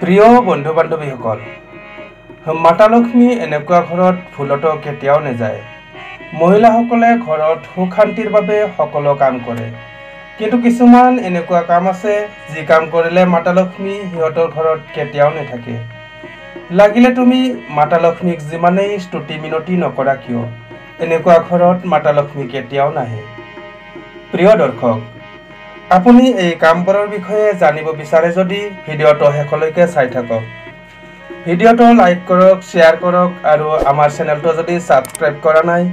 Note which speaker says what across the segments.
Speaker 1: প্ৰিয় বন্ধু বান্ধৱীসকল, মাতালক্ষ্মী এনেকুৱা ঘৰত ভুলতো কেতিয়াও নাযায়। মহিলাসকলে ঘৰত সুখ শান্তিৰ বাবে সকলো কাম কৰে, কিন্তু কিছুমান এনেকুৱা কাম আছে যি কাম কৰিলে মাতালক্ষ্মী সিহঁতৰ ঘৰত কেতিয়াও নাথাকে। লাগিলে তুমি মাতালক্ষ্মীক যিমানেই স্তুতি মিনতি নকৰা কিয়, এনেকুৱা ঘৰত মাতালক্ষ্মী কেতিয়াও নাহে। প্ৰিয় দৰ্শক, আপুনি এই কামবোৰৰ বিষয়ে জানিব বিচাৰে যদি ভিডিঅ'টো শেষলৈকে চাই থাকক। ভিডিঅ'টো লাইক কৰক, শ্বেয়াৰ কৰক আৰু আমাৰ চেনেলটো যদি ছাবস্ক্ৰাইব কৰা নাই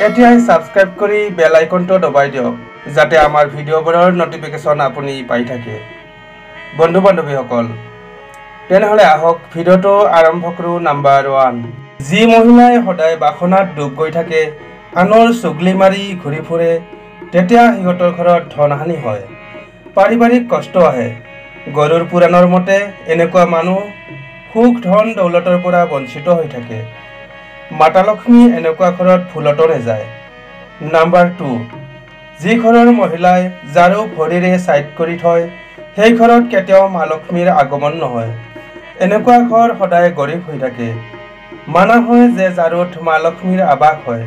Speaker 1: এতিয়াই ছাবস্ক্ৰাইব কৰি বেল আইকনটো দবাই দিয়ক, যাতে আমাৰ ভিডিঅ'বোৰৰ নটিফিকেশ্যন আপুনি পাই থাকে। বন্ধু বান্ধৱীসকল, তেনেহ'লে আহক ভিডিঅ'টো আৰম্ভ কৰোঁ। নাম্বাৰ 1, যি মহিলাই সদায় বাসনাত ডুব গৈ থাকে, আনৰ চুগলি মাৰি ঘূৰি ফুৰে, তেতিয়া সিহঁতৰ ঘৰত ধনহানি হয়, পাৰিবাৰিক কষ্ট আহে। গৰুৰ পুৰাণৰ মতে এনেকুৱা মানুহ সুখ ধন দৌলতৰ পৰা বঞ্চিত হৈ থাকে। মাতালক্ষ্মী এনেকুৱা ঘৰত ভুলতো নাযায়। নাম্বাৰ 2, যি ঘৰৰ মহিলাই ঝাৰু ভৰিৰে ছাইড কৰি থয়, সেই ঘৰত কেতিয়াও মা লক্ষ্মীৰ আগমন নহয়। এনেকুৱা ঘৰ সদায় গৰীব হৈ থাকে। মানা হয় যে ঝাৰুত মা লক্ষ্মীৰ আৱাস হয়।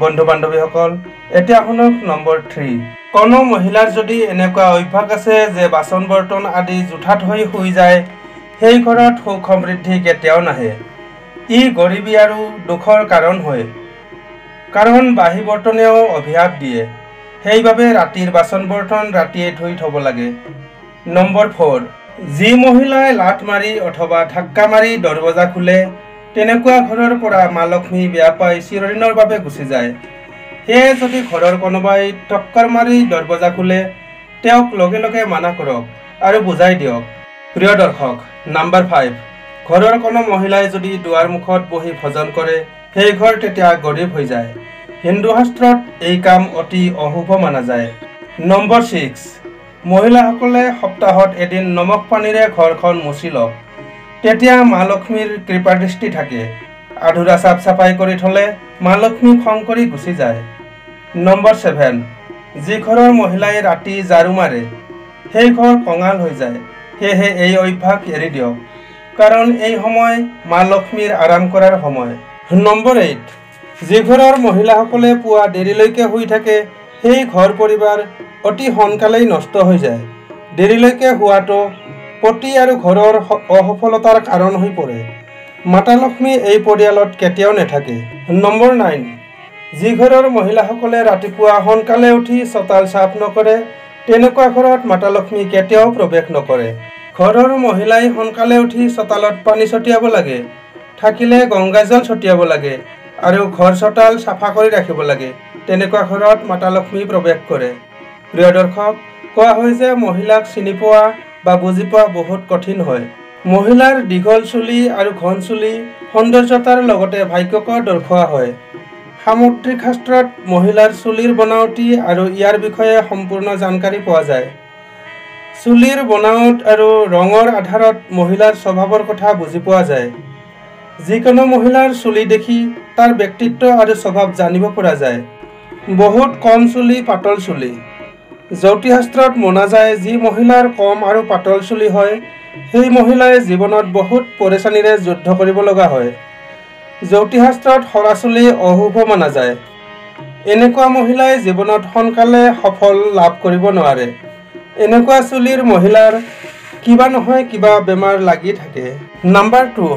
Speaker 1: বন্ধু বান্ধৱীসকল, এতিয়া শুনক নম্বৰ 3, কোনো মহিলাৰ যদি এনেকুৱা অভ্যাস আছে যে বাচন বৰ্তন আদি জোঠাত হৈ শুই যায়, সেই ঘৰত সুখ সমৃদ্ধি কেতিয়াও নাহে। ই গৰীবী আৰু দুখৰ কাৰণ হয়, কাৰণ বাঁহী বৰ্তনেও অভিশাপ দিয়ে। সেইবাবে ৰাতিৰ বাচন বৰ্তন ৰাতিয়ে ধুই থ'ব লাগে। নম্বৰ 4, যি মহিলাই লাত মাৰি অথবা ধাক্কা মাৰি দৰৱাজা খোলে, তেনেকুৱা ঘৰৰ পৰা মা লক্ষ্মী বেয়া পাই চিৰদিনৰ বাবে গুচি যায়। সেয়ে যদি ঘৰৰ কোনোবাই টক্কৰ মাৰি দৰৱাজা খোলে, তেওঁক লগে লগে মানা কৰক আৰু বুজাই দিয়ক। প্ৰিয় দৰ্শক, নাম্বাৰ 5, ঘৰৰ কোনো মহিলাই যদি দুৱাৰ মুখত বহি ভজন কৰে, সেই ঘৰ তেতিয়া গৰীব হৈ যায়। হিন্দু শাস্ত্ৰত এই কাম অতি অশুভ মানা যায়। নম্বৰ 6, মহিলাসকলে সপ্তাহত এদিন নমখ পানীৰে ঘৰখন মুচি লওক, তেতিয়া মা লক্ষ্মীৰ কৃপা দৃষ্টি থাকে। আধৰুৱা চাফ চাফাই কৰি থ'লে মা লক্ষ্মী খং কৰি গুচি যায়। নম্বৰ 7, যি ঘৰৰ মহিলাই ৰাতি ঝাৰু মাৰে, সেই ঘৰ কঙাল হৈ যায়। সেয়েহে এই অভ্যাস এৰি দিয়ক, কাৰণ এই সময় মা লক্ষ্মীৰ আৰাম কৰাৰ সময়। নম্বৰ 8, যি ঘৰৰ মহিলাসকলে পুৱা দেৰিলৈকে শুই থাকে, সেই ঘৰ পৰিবাৰ অতি সোনকালেই নষ্ট হৈ যায়। দেৰিলৈকে শুৱাটো পতি আৰু ঘৰৰ অসফলতাৰ কাৰণ হৈ পৰে। মাতালক্ষ্মী এই পৰিয়ালত কেতিয়াও নাথাকে। নম্বৰ 9, যি ঘৰৰ মহিলাসকলে ৰাতিপুৱা সোনকালে উঠি চোতাল চাফ নকৰে, তেনেকুৱা ঘৰত মাতালক্ষ্মী কেতিয়াও প্ৰৱেশ নকৰে। ঘৰৰ মহিলাই সোনকালে উঠি চোতালত পানী ছটিয়াব লাগে, থাকিলে গংগাজল ছটিয়াব লাগে আৰু ঘৰ চোতাল চাফা কৰি ৰাখিব লাগে। তেনেকুৱা ঘৰত মাতালক্ষ্মী প্ৰৱেশ কৰে। প্ৰিয় দৰ্শক, কোৱা হয় যে মহিলাক চিনি পোৱা বা বুজি পোৱা বহুত কঠিন হয়। মহিলাৰ দীঘল চুলি আৰু ঘন চুলি সৌন্দৰ্যতাৰ লগতে ভাগ্যকো দৰ্শোৱা হয়। সামুদ্ৰিক শাস্ত্ৰত মহিলাৰ চুলিৰ বনাৱটি আৰু ইয়াৰ বিষয়ে সম্পূৰ্ণ জানকাৰী পোৱা যায়। চুলিৰ বনাৱট আৰু ৰঙৰ আধাৰত মহিলাৰ স্বভাৱৰ কথা বুজি পোৱা যায়। যিকোনো মহিলাৰ চুলি দেখি তাৰ ব্যক্তিত্ব আৰু স্বভাৱ জানিব পৰা যায়। বহুত কম চুলি, পাতল চুলি। জ্যোতিষশাস্ত্ৰত মনা যায় যি মহিলাৰ কম আৰু পাতল চুলি হয়, সেই মহিলাই জীৱনত বহুত পৰেচানীৰে যুদ্ধ কৰিব লগা হয়। জ্যোতিষশাস্ত্ৰত সৰা চুলি অশুভ মানা যায়। এনেকুৱা মহিলাই জীৱনত সোনকালে সফল লাভ কৰিব নোৱাৰে। এনেকুৱা চুলিৰ মহিলাৰ কিবা নহয় কিবা বেমাৰ লাগি থাকে। নাম্বাৰ 2,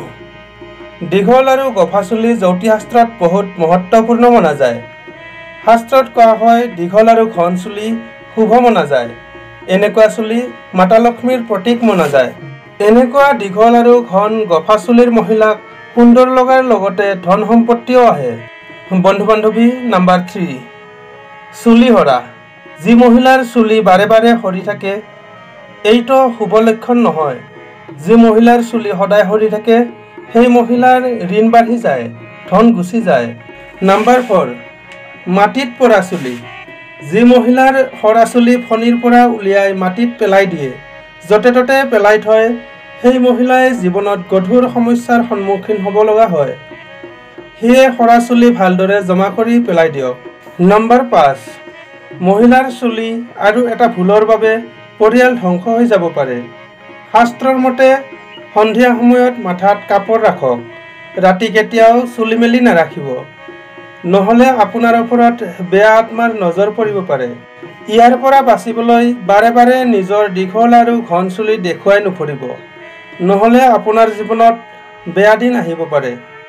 Speaker 1: দীঘল আৰু গফা চুলি জ্যোতিষশাস্ত্ৰত বহুত মহত্বপূৰ্ণ মনা যায়। শাস্ত্ৰত কোৱা হয় দীঘল আৰু ঘন চুলি শুভ মনা যায়। এনেকুৱা চুলি মাতালক্ষ্মীৰ প্ৰতীক মনা যায়। এনেকুৱা দীঘল আৰু ঘন গফা চুলিৰ মহিলাক সুন্দৰ লগাৰ লগতে ধন সম্পত্তিও আহে। বন্ধু বান্ধৱী, নাম্বাৰ 3, চুলি সৰা। যি মহিলাৰ চুলি বাৰে বাৰে সৰি থাকে, এইটো শুভ লক্ষণ নহয়। যি মহিলাৰ চুলি সদায় সৰি থাকে, সেই মহিলাৰ ঋণ বাঢ়ি যায়, ধন গুচি যায়। নাম্বাৰ 4, মাটিত পৰা চুলি। যি মহিলাৰ সৰা চুলি ফণীৰ পৰা উলিয়াই মাটিত পেলাই দিয়ে, য'তে ত'তে পেলাই থয়, সেই মহিলাই জীৱনত গধুৰ সমস্যাৰ সন্মুখীন হ'ব লগা হয়। সেয়ে সৰা চুলি ভালদৰে জমা কৰি পেলাই দিয়ক। নম্বৰ 5, মহিলাৰ চুলি আৰু এটা ভুলৰ বাবে পৰিয়াল ধ্বংস হৈ যাব পাৰে। শাস্ত্ৰৰ মতে সন্ধিয়া সময়ত মাথাত কাপোৰ ৰাখক। ৰাতি কেতিয়াও চুলি মেলি নাৰাখিব, নহ'লে আপোনাৰ ওপৰত বেয়া আত্মাৰ নজৰ পৰিব পাৰে। ইয়াৰ পৰা বাচিবলৈ বাৰে বাৰে নিজৰ দীঘল আৰু ঘন চুলি দেখুৱাই নুফুৰিব, নহ'লে আপোনাৰ জীৱনত বেয়া দিন আহিব পাৰে।